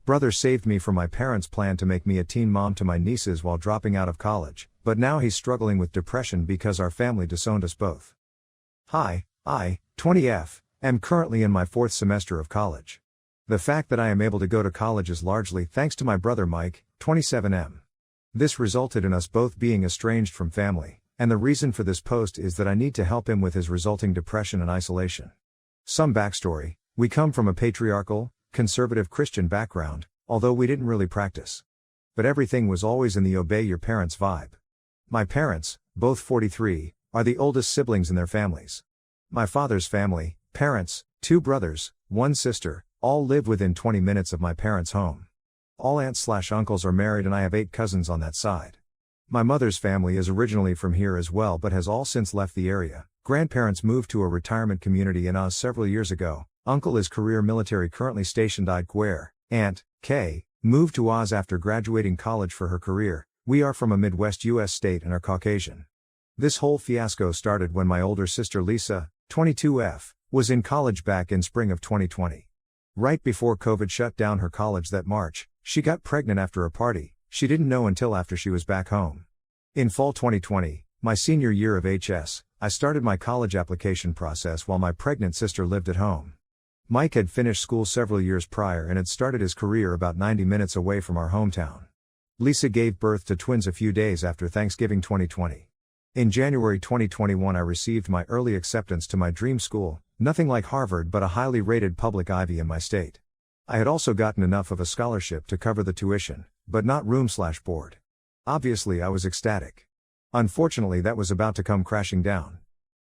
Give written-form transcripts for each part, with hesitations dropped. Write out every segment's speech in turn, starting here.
Brother saved me from my parents' plan to make me a teen mom to my nieces while dropping out of college, but now he's struggling with depression because our family disowned us both. Hi, I, 20F, am currently in my 4th semester of college. The fact that I am able to go to college is largely thanks to my brother Mike, 27M. This resulted in us both being estranged from family, and the reason for this post is that I need to help him with his resulting depression and isolation. Some backstory: we come from a patriarchal, conservative Christian background, although we didn't really practice. But everything was always in the obey your parents vibe. My parents, both 43, are the oldest siblings in their families. My father's family, parents, 2 brothers, 1 sister, all live within 20 minutes of my parents' home. All aunts/uncles are married and I have 8 cousins on that side. My mother's family is originally from here as well but has all since left the area. Grandparents moved to a retirement community in Oz several years ago. Uncle is career military currently stationed at Guerre. Aunt, Kay, moved to Oz after graduating college for her career. We are from a Midwest US state and are Caucasian. This whole fiasco started when my older sister Lisa, 22F, was in college back in spring of 2020. Right before COVID shut down her college that March, she got pregnant after a party. She didn't know until after she was back home. In fall 2020, my senior year of HS, I started my college application process while my pregnant sister lived at home. Mike had finished school several years prior and had started his career about 90 minutes away from our hometown. Lisa gave birth to twins a few days after Thanksgiving 2020. In January 2021 I received my early acceptance to my dream school, nothing like Harvard but a highly rated public Ivy in my state. I had also gotten enough of a scholarship to cover the tuition, but not room/board. Obviously I was ecstatic. Unfortunately that was about to come crashing down.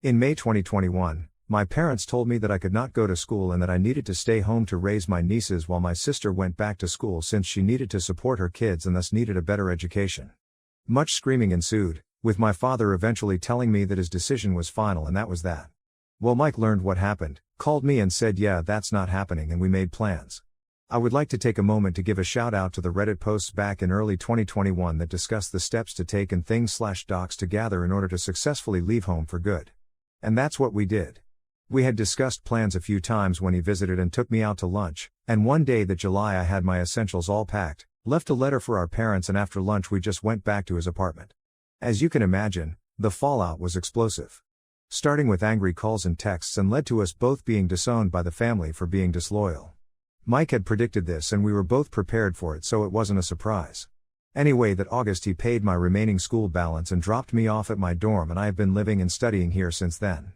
In May 2021, my parents told me that I could not go to school and that I needed to stay home to raise my nieces while my sister went back to school since she needed to support her kids and thus needed a better education. Much screaming ensued, with my father eventually telling me that his decision was final and that was that. Well, Mike learned what happened, called me and said yeah, that's not happening, and we made plans. I would like to take a moment to give a shout out to the Reddit posts back in early 2021 that discuss the steps to take and things/docs to gather in order to successfully leave home for good. And that's what we did. We had discussed plans a few times when he visited and took me out to lunch, and one day that July I had my essentials all packed, left a letter for our parents, and after lunch we just went back to his apartment. As you can imagine, the fallout was explosive. Starting with angry calls and texts and led to us both being disowned by the family for being disloyal. Mike had predicted this and we were both prepared for it, so it wasn't a surprise. Anyway, that August he paid my remaining school balance and dropped me off at my dorm, and I have been living and studying here since then.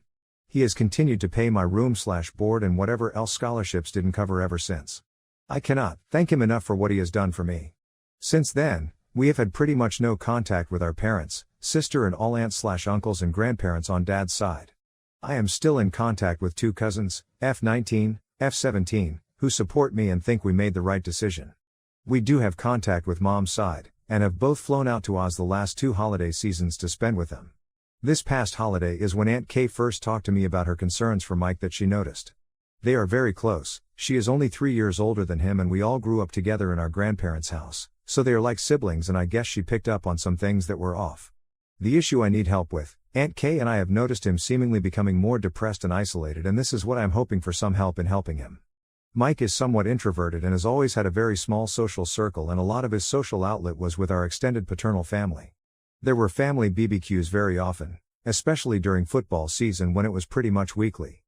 He has continued to pay my room/board and whatever else scholarships didn't cover ever since. I cannot thank him enough for what he has done for me. Since then, we have had pretty much no contact with our parents, sister and all aunts/uncles and grandparents on dad's side. I am still in contact with 2 cousins, F19, F17, who support me and think we made the right decision. We do have contact with mom's side, and have both flown out to Oz the last 2 holiday seasons to spend with them. This past holiday is when Aunt Kay first talked to me about her concerns for Mike that she noticed. They are very close. She is only 3 years older than him and we all grew up together in our grandparents' house, so they are like siblings, and I guess she picked up on some things that were off. The issue I need help with: Aunt Kay and I have noticed him seemingly becoming more depressed and isolated, and this is what I am hoping for some help in helping him. Mike is somewhat introverted and has always had a very small social circle, and a lot of his social outlet was with our extended paternal family. There were family BBQs very often, especially during football season when it was pretty much weekly.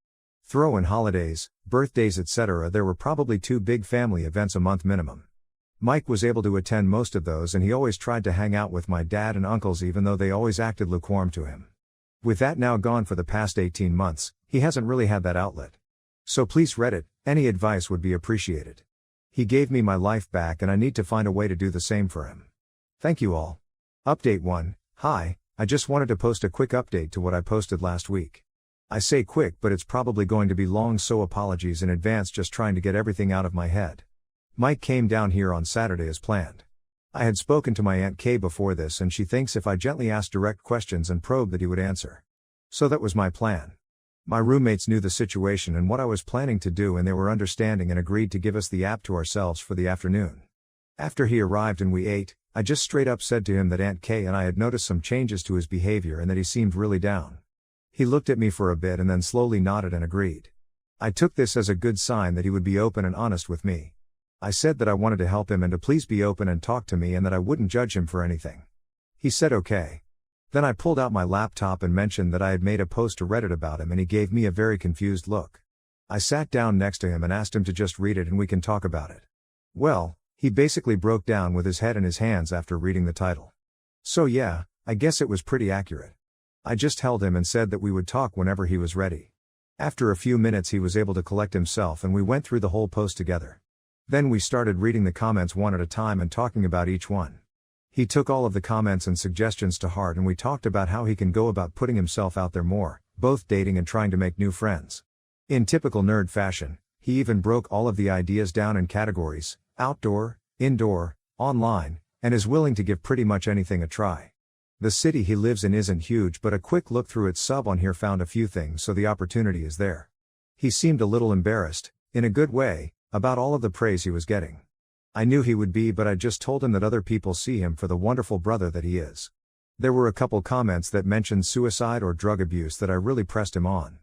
Throw in holidays, birthdays, etc. There were probably 2 big family events a month minimum. Mike was able to attend most of those, and he always tried to hang out with my dad and uncles even though they always acted lukewarm to him. With that now gone for the past 18 months, he hasn't really had that outlet. So please Reddit, any advice would be appreciated. He gave me my life back and I need to find a way to do the same for him. Thank you all. Update 1. Hi, I just wanted to post a quick update to what I posted last week. I say quick, but it's probably going to be long, so apologies in advance, just trying to get everything out of my head. Mike came down here on Saturday as planned. I had spoken to my Aunt Kay before this and she thinks if I gently asked direct questions and probed that he would answer. So that was my plan. My roommates knew the situation and what I was planning to do, and they were understanding and agreed to give us the app to ourselves for the afternoon. After he arrived and we ate, I just straight up said to him that Aunt Kay and I had noticed some changes to his behavior and that he seemed really down. He looked at me for a bit and then slowly nodded and agreed. I took this as a good sign that he would be open and honest with me. I said that I wanted to help him and to please be open and talk to me and that I wouldn't judge him for anything. He said okay. Then I pulled out my laptop and mentioned that I had made a post to Reddit about him and he gave me a very confused look. I sat down next to him and asked him to just read it and we can talk about it. Well, he basically broke down with his head in his hands after reading the title. So yeah, I guess it was pretty accurate. I just held him and said that we would talk whenever he was ready. After a few minutes he was able to collect himself and we went through the whole post together. Then we started reading the comments one at a time and talking about each one. He took all of the comments and suggestions to heart and we talked about how he can go about putting himself out there more, both dating and trying to make new friends. In typical nerd fashion, he even broke all of the ideas down in categories: outdoor, indoor, online, and is willing to give pretty much anything a try. The city he lives in isn't huge, but a quick look through its sub on here found a few things, so the opportunity is there. He seemed a little embarrassed, in a good way, about all of the praise he was getting. I knew he would be, but I just told him that other people see him for the wonderful brother that he is. There were a couple comments that mentioned suicide or drug abuse that I really pressed him on.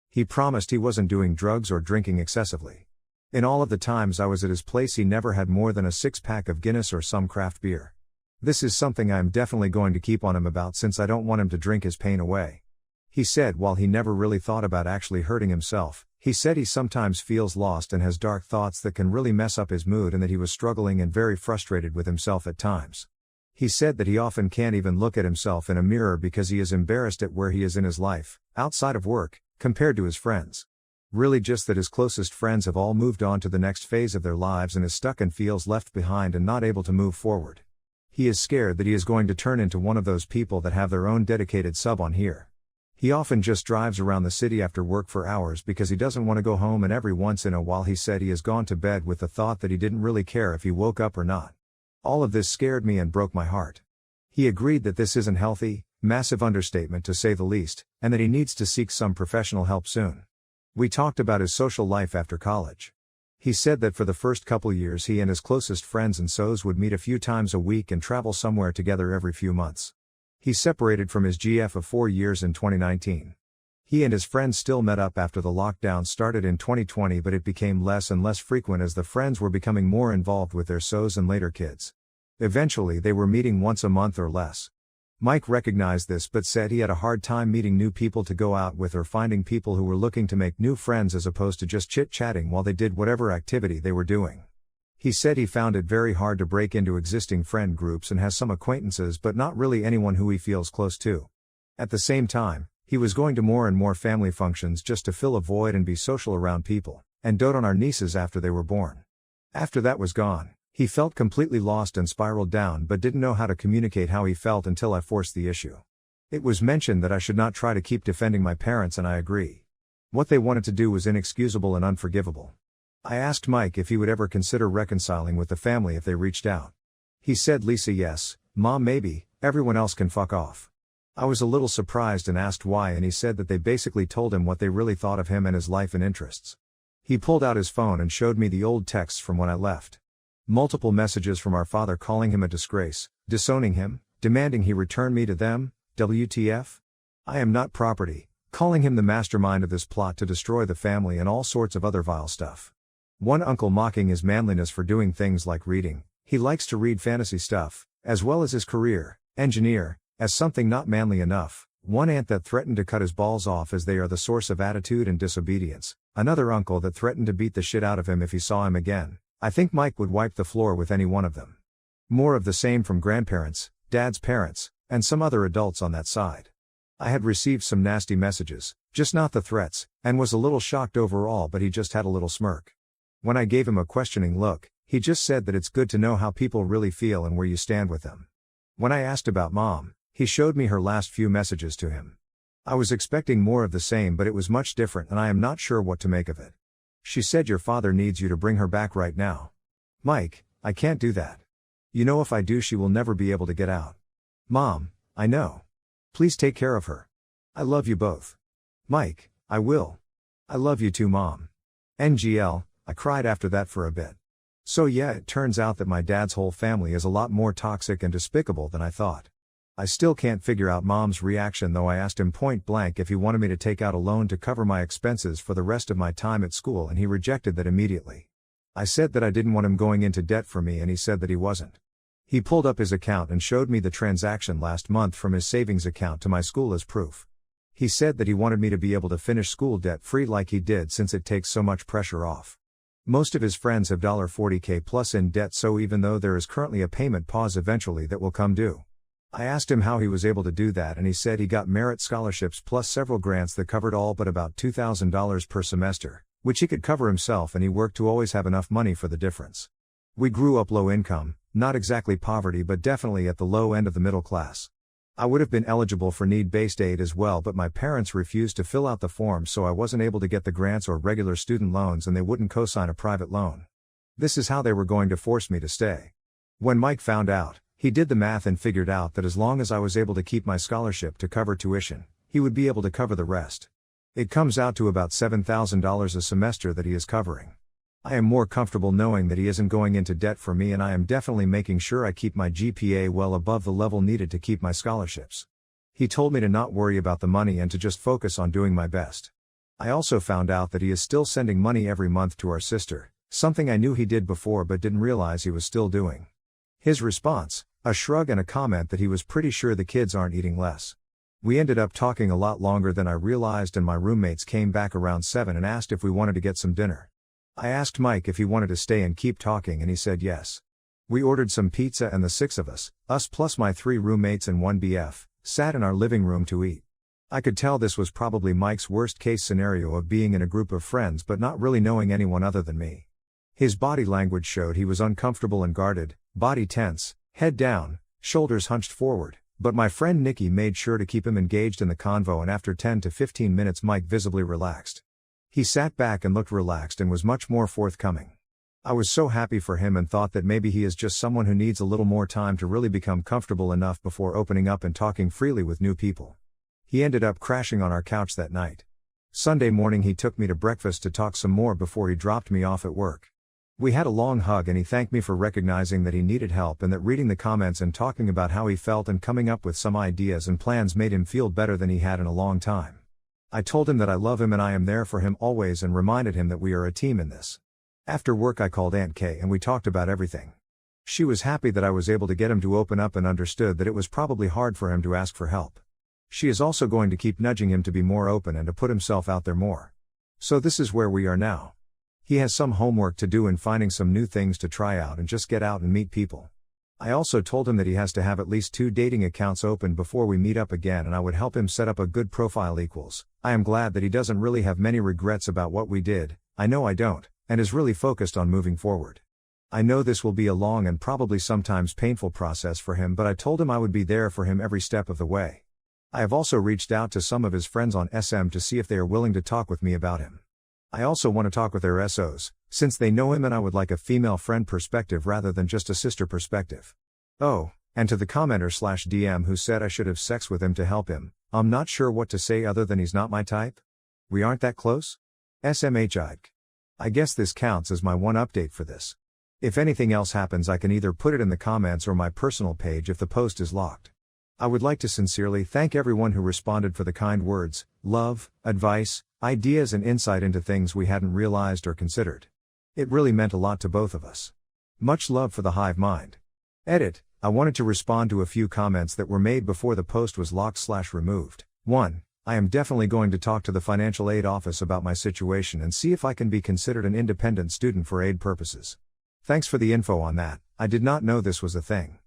He promised he wasn't doing drugs or drinking excessively. In all of the times I was at his place he never had more than a 6-pack of Guinness or some craft beer. This is something I am definitely going to keep on him about since I don't want him to drink his pain away. He said while he never really thought about actually hurting himself, he said he sometimes feels lost and has dark thoughts that can really mess up his mood and that he was struggling and very frustrated with himself at times. He said that he often can't even look at himself in a mirror because he is embarrassed at where he is in his life, outside of work, compared to his friends. Really just that his closest friends have all moved on to the next phase of their lives and is stuck and feels left behind and not able to move forward. He is scared that he is going to turn into one of those people that have their own dedicated sub on here. He often just drives around the city after work for hours because he doesn't want to go home, and every once in a while he said he has gone to bed with the thought that he didn't really care if he woke up or not. All of this scared me and broke my heart. He agreed that this isn't healthy, massive understatement to say the least, and that he needs to seek some professional help soon. We talked about his social life after college. He said that for the first couple years he and his closest friends and so's would meet a few times a week and travel somewhere together every few months. He separated from his GF of 4 years in 2019. He and his friends still met up after the lockdown started in 2020, but it became less and less frequent as the friends were becoming more involved with their so's and later kids. Eventually they were meeting once a month or less. Mike recognized this but said he had a hard time meeting new people to go out with or finding people who were looking to make new friends as opposed to just chit-chatting while they did whatever activity they were doing. He said he found it very hard to break into existing friend groups and has some acquaintances but not really anyone who he feels close to. At the same time, he was going to more and more family functions just to fill a void and be social around people, and dote on our nieces after they were born. After that was gone, he felt completely lost and spiraled down but didn't know how to communicate how he felt until I forced the issue. It was mentioned that I should not try to keep defending my parents, and I agree. What they wanted to do was inexcusable and unforgivable. I asked Mike if he would ever consider reconciling with the family if they reached out. He said Lisa yes, Mom maybe, everyone else can fuck off. I was a little surprised and asked why, and he said that they basically told him what they really thought of him and his life and interests. He pulled out his phone and showed me the old texts from when I left. Multiple messages from our father calling him a disgrace, disowning him, demanding he return me to them, WTF? I am not property, calling him the mastermind of this plot to destroy the family and all sorts of other vile stuff. One uncle mocking his manliness for doing things like reading, he likes to read fantasy stuff, as well as his career, engineer, as something not manly enough. One aunt that threatened to cut his balls off as they are the source of attitude and disobedience. Another uncle that threatened to beat the shit out of him if he saw him again. I think Mike would wipe the floor with any one of them. More of the same from grandparents, dad's parents, and some other adults on that side. I had received some nasty messages, just not the threats, and was a little shocked overall, but he just had a little smirk. When I gave him a questioning look, he just said that it's good to know how people really feel and where you stand with them. When I asked about Mom, he showed me her last few messages to him. I was expecting more of the same, but it was much different and I am not sure what to make of it. She said your father needs you to bring her back right now. Mike, I can't do that. You know if I do she will never be able to get out. Mom, I know. Please take care of her. I love you both. Mike, I will. I love you too, Mom. NGL, I cried after that for a bit. So yeah, it turns out that my dad's whole family is a lot more toxic and despicable than I thought. I still can't figure out Mom's reaction, though I asked him point blank if he wanted me to take out a loan to cover my expenses for the rest of my time at school, and he rejected that immediately. I said that I didn't want him going into debt for me and he said that he wasn't. He pulled up his account and showed me the transaction last month from his savings account to my school as proof. He said that he wanted me to be able to finish school debt-free like he did since it takes so much pressure off. Most of his friends have $40K plus in debt, so even though there is currently a payment pause eventually that will come due. I asked him how he was able to do that and he said he got merit scholarships plus several grants that covered all but about $2,000 per semester, which he could cover himself, and he worked to always have enough money for the difference. We grew up low income, not exactly poverty but definitely at the low end of the middle class. I would have been eligible for need-based aid as well, but my parents refused to fill out the form, so I wasn't able to get the grants or regular student loans, and they wouldn't co-sign a private loan. This is how they were going to force me to stay. When Mike found out, he did the math and figured out that as long as I was able to keep my scholarship to cover tuition, he would be able to cover the rest. It comes out to about $7,000 a semester that he is covering. I am more comfortable knowing that he isn't going into debt for me, and I am definitely making sure I keep my GPA well above the level needed to keep my scholarships. He told me to not worry about the money and to just focus on doing my best. I also found out that he is still sending money every month to our sister, something I knew he did before but didn't realize he was still doing. His response, a shrug and a comment that he was pretty sure the kids aren't eating less. We ended up talking a lot longer than I realized, and my roommates came back around 7 and asked if we wanted to get some dinner. I asked Mike if he wanted to stay and keep talking, and he said yes. We ordered some pizza and the 6 of us plus my 3 roommates and 1 BF, sat in our living room to eat. I could tell this was probably Mike's worst case scenario of being in a group of friends but not really knowing anyone other than me. His body language showed he was uncomfortable and guarded, body tense, head down, shoulders hunched forward, but my friend Nikki made sure to keep him engaged in the convo, and after 10 to 15 minutes Mike visibly relaxed. He sat back and looked relaxed and was much more forthcoming. I was so happy for him and thought that maybe he is just someone who needs a little more time to really become comfortable enough before opening up and talking freely with new people. He ended up crashing on our couch that night. Sunday morning he took me to breakfast to talk some more before he dropped me off at work. We had a long hug and he thanked me for recognizing that he needed help and that reading the comments and talking about how he felt and coming up with some ideas and plans made him feel better than he had in a long time. I told him that I love him and I am there for him always, and reminded him that we are a team in this. After work I called Aunt Kay and we talked about everything. She was happy that I was able to get him to open up and understood that it was probably hard for him to ask for help. She is also going to keep nudging him to be more open and to put himself out there more. So this is where we are now. He has some homework to do in finding some new things to try out and just get out and meet people. I also told him that he has to have at least 2 dating accounts open before we meet up again, and I would help him set up a good profile equals. I am glad that he doesn't really have many regrets about what we did, I know I don't, and is really focused on moving forward. I know this will be a long and probably sometimes painful process for him, but I told him I would be there for him every step of the way. I have also reached out to some of his friends on SM to see if they are willing to talk with me about him. I also want to talk with their SOs, since they know him, and I would like a female friend perspective rather than just a sister perspective. Oh, and to the commenter/DM who said I should have sex with him to help him, I'm not sure what to say other than he's not my type. We aren't that close? SMHID. I guess this counts as my one update for this. If anything else happens I can either put it in the comments or my personal page if the post is locked. I would like to sincerely thank everyone who responded for the kind words, love, advice, ideas and insight into things we hadn't realized or considered. It really meant a lot to both of us. Much love for the hive mind. Edit. I wanted to respond to a few comments that were made before the post was locked/removed. 1. I am definitely going to talk to the financial aid office about my situation and see if I can be considered an independent student for aid purposes. Thanks for the info on that, I did not know this was a thing.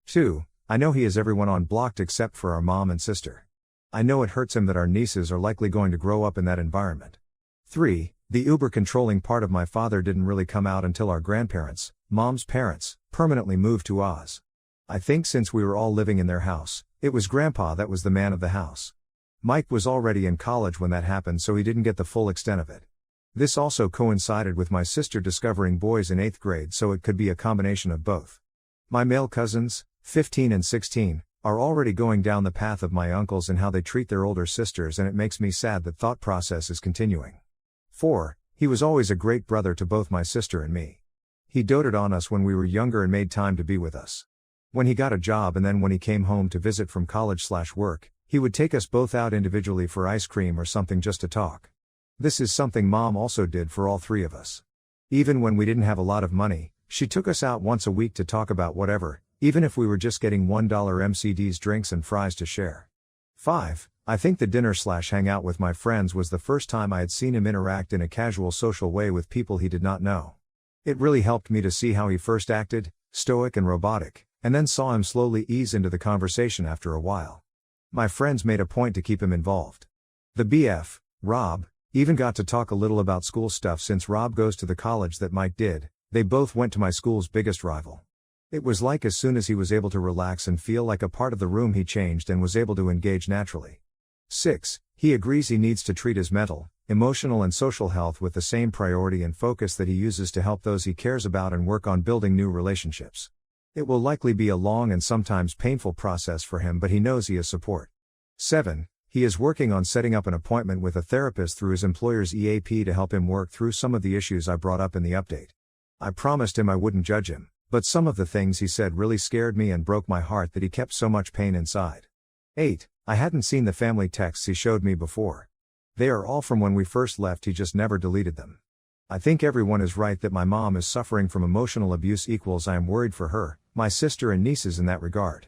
2. I know he has everyone on blocked except for our mom and sister. I know it hurts him that our nieces are likely going to grow up in that environment. 3. The uber controlling part of my father didn't really come out until our grandparents, mom's parents, permanently moved to Oz. I think since we were all living in their house, it was Grandpa that was the man of the house. Mike was already in college when that happened, so he didn't get the full extent of it. This also coincided with my sister discovering boys in 8th grade, so it could be a combination of both. My male cousins, 15 and 16, are already going down the path of my uncles and how they treat their older sisters, and it makes me sad that thought process is continuing. 4. He was always a great brother to both my sister and me. He doted on us when we were younger and made time to be with us. When he got a job and then when he came home to visit from college/work, he would take us both out individually for ice cream or something just to talk. This is something Mom also did for all 3 of us. Even when we didn't have a lot of money, she took us out once a week to talk about whatever, even if we were just getting $1 MCD's drinks and fries to share. 5. I think the dinner/hangout with my friends was the first time I had seen him interact in a casual social way with people he did not know. It really helped me to see how he first acted, stoic and robotic, and then saw him slowly ease into the conversation after a while. My friends made a point to keep him involved. The BF, Rob, even got to talk a little about school stuff since Rob goes to the college that Mike did. They both went to my school's biggest rival. It was like as soon as he was able to relax and feel like a part of the room, he changed and was able to engage naturally. 6. He agrees he needs to treat his mental, emotional and social health with the same priority and focus that he uses to help those he cares about and work on building new relationships. It will likely be a long and sometimes painful process for him, but he knows he has support. 7. He is working on setting up an appointment with a therapist through his employer's EAP to help him work through some of the issues I brought up in the update. I promised him I wouldn't judge him, but some of the things he said really scared me and broke my heart that he kept so much pain inside. 8. I hadn't seen the family texts he showed me before. They are all from when we first left, he just never deleted them. I think everyone is right that my mom is suffering from emotional abuse equals I am worried for her, my sister and nieces in that regard.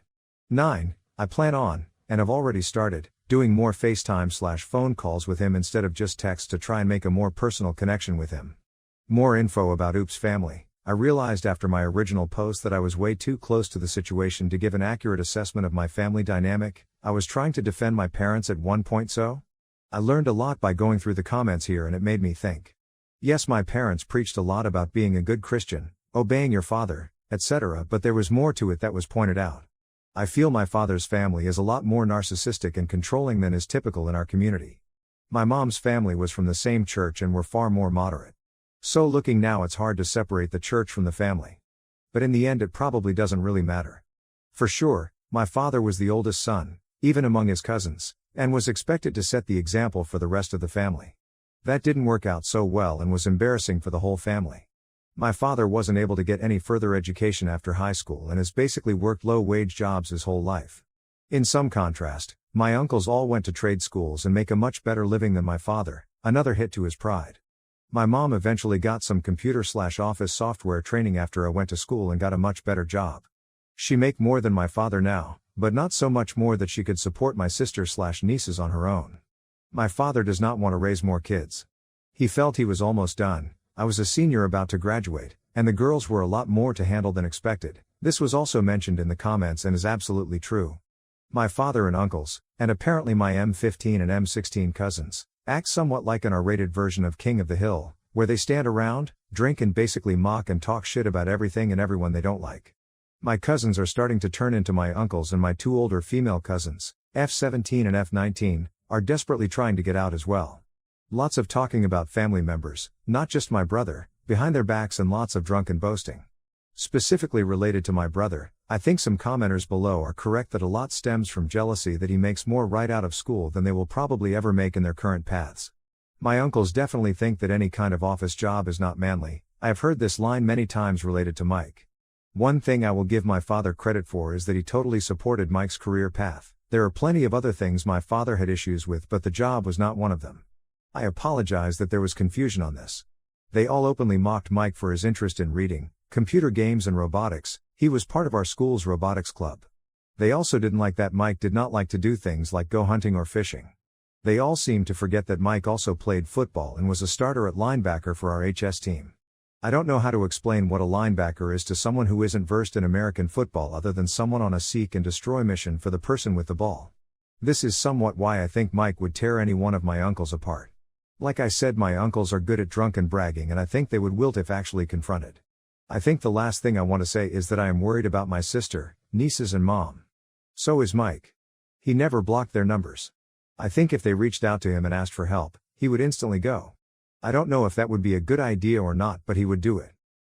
9. I plan on, and have already started, doing more FaceTime/phone calls with him instead of just text to try and make a more personal connection with him. More info about Oops family. I realized after my original post that I was way too close to the situation to give an accurate assessment of my family dynamic. I was trying to defend my parents at one point, so I learned a lot by going through the comments here, and it made me think. Yes, my parents preached a lot about being a good Christian, obeying your father, etc., but there was more to it that was pointed out. I feel my father's family is a lot more narcissistic and controlling than is typical in our community. My mom's family was from the same church and were far more moderate. So looking now, it's hard to separate the church from the family. But in the end it probably doesn't really matter. For sure, my father was the oldest son, even among his cousins, and was expected to set the example for the rest of the family. That didn't work out so well and was embarrassing for the whole family. My father wasn't able to get any further education after high school and has basically worked low-wage jobs his whole life. In some contrast, my uncles all went to trade schools and make a much better living than my father, another hit to his pride. My mom eventually got some computer/office software training after I went to school and got a much better job. She make more than my father now, but not so much more that she could support my sister/nieces on her own. My father does not want to raise more kids. He felt he was almost done. I was a senior about to graduate, and the girls were a lot more to handle than expected. This was also mentioned in the comments and is absolutely true. My father and uncles, and apparently my M15 and M16 cousins, act somewhat like an R-rated version of King of the Hill, where they stand around, drink and basically mock and talk shit about everything and everyone they don't like. My cousins are starting to turn into my uncles, and my two older female cousins, F17 and F19, are desperately trying to get out as well. Lots of talking about family members, not just my brother, behind their backs, and lots of drunken boasting. Specifically related to my brother, I think some commenters below are correct that a lot stems from jealousy that he makes more right out of school than they will probably ever make in their current paths. My uncles definitely think that any kind of office job is not manly. I have heard this line many times related to Mike. One thing I will give my father credit for is that he totally supported Mike's career path. There are plenty of other things my father had issues with, but the job was not one of them. I apologize that there was confusion on this. They all openly mocked Mike for his interest in reading, computer games and robotics. He was part of our school's robotics club. They also didn't like that Mike did not like to do things like go hunting or fishing. They all seemed to forget that Mike also played football and was a starter at linebacker for our HS team. I don't know how to explain what a linebacker is to someone who isn't versed in American football other than someone on a seek and destroy mission for the person with the ball. This is somewhat why I think Mike would tear any one of my uncles apart. Like I said, my uncles are good at drunken bragging, and I think they would wilt if actually confronted. I think the last thing I want to say is that I am worried about my sister, nieces and mom. So is Mike. He never blocked their numbers. I think if they reached out to him and asked for help, he would instantly go. I don't know if that would be a good idea or not, but he would do it.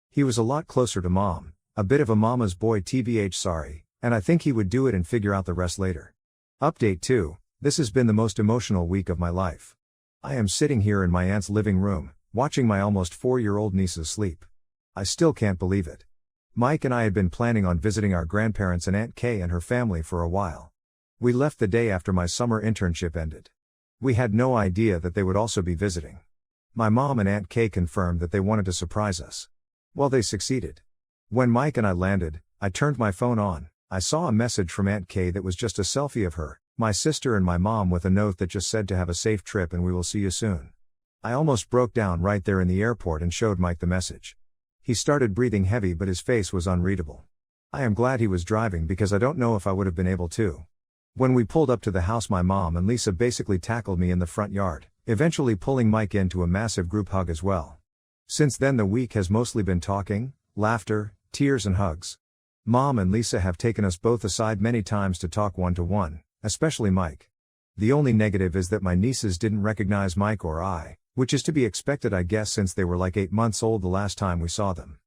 He was a lot closer to mom, a bit of a mama's boy tbh sorry, and I think he would do it and figure out the rest later. Update 2. This has been the most emotional week of my life. I am sitting here in my aunt's living room, watching my almost 4-year-old nieces sleep. I still can't believe it. Mike and I had been planning on visiting our grandparents and Aunt Kay and her family for a while. We left the day after my summer internship ended. We had no idea that they would also be visiting. My mom and Aunt Kay confirmed that they wanted to surprise us. Well, they succeeded. When Mike and I landed, I turned my phone on. I saw a message from Aunt Kay that was just a selfie of her, my sister and my mom with a note that just said to have a safe trip and we will see you soon. I almost broke down right there in the airport and showed Mike the message. He started breathing heavy but his face was unreadable. I am glad he was driving because I don't know if I would have been able to. When we pulled up to the house, my mom and Lisa basically tackled me in the front yard, eventually pulling Mike into a massive group hug as well. Since then the week has mostly been talking, laughter, tears and hugs. Mom and Lisa have taken us both aside many times to talk one-to-one, especially Mike. The only negative is that my nieces didn't recognize Mike or I, which is to be expected I guess since they were like 8 months old the last time we saw them.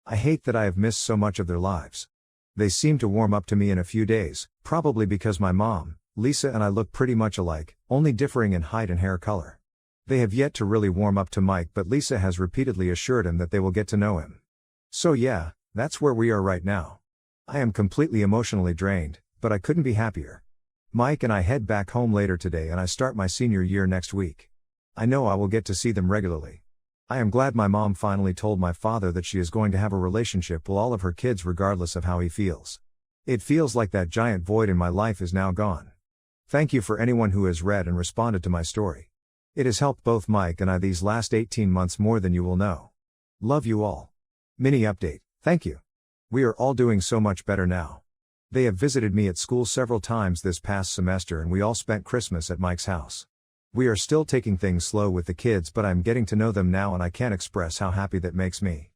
I hate that I have missed so much of their lives. They seem to warm up to me in a few days, probably because my mom, Lisa and I look pretty much alike, only differing in height and hair color. They have yet to really warm up to Mike, but Lisa has repeatedly assured him that they will get to know him. So yeah, that's where we are right now. I am completely emotionally drained, but I couldn't be happier. Mike and I head back home later today and I start my senior year next week. I know I will get to see them regularly. I am glad my mom finally told my father that she is going to have a relationship with all of her kids regardless of how he feels. It feels like that giant void in my life is now gone. Thank you for anyone who has read and responded to my story. It has helped both Mike and I these last 18 months more than you will know. Love you all. Mini update, thank you. We are all doing so much better now. They have visited me at school several times this past semester and we all spent Christmas at Mike's house. We are still taking things slow with the kids, but I'm getting to know them now and I can't express how happy that makes me.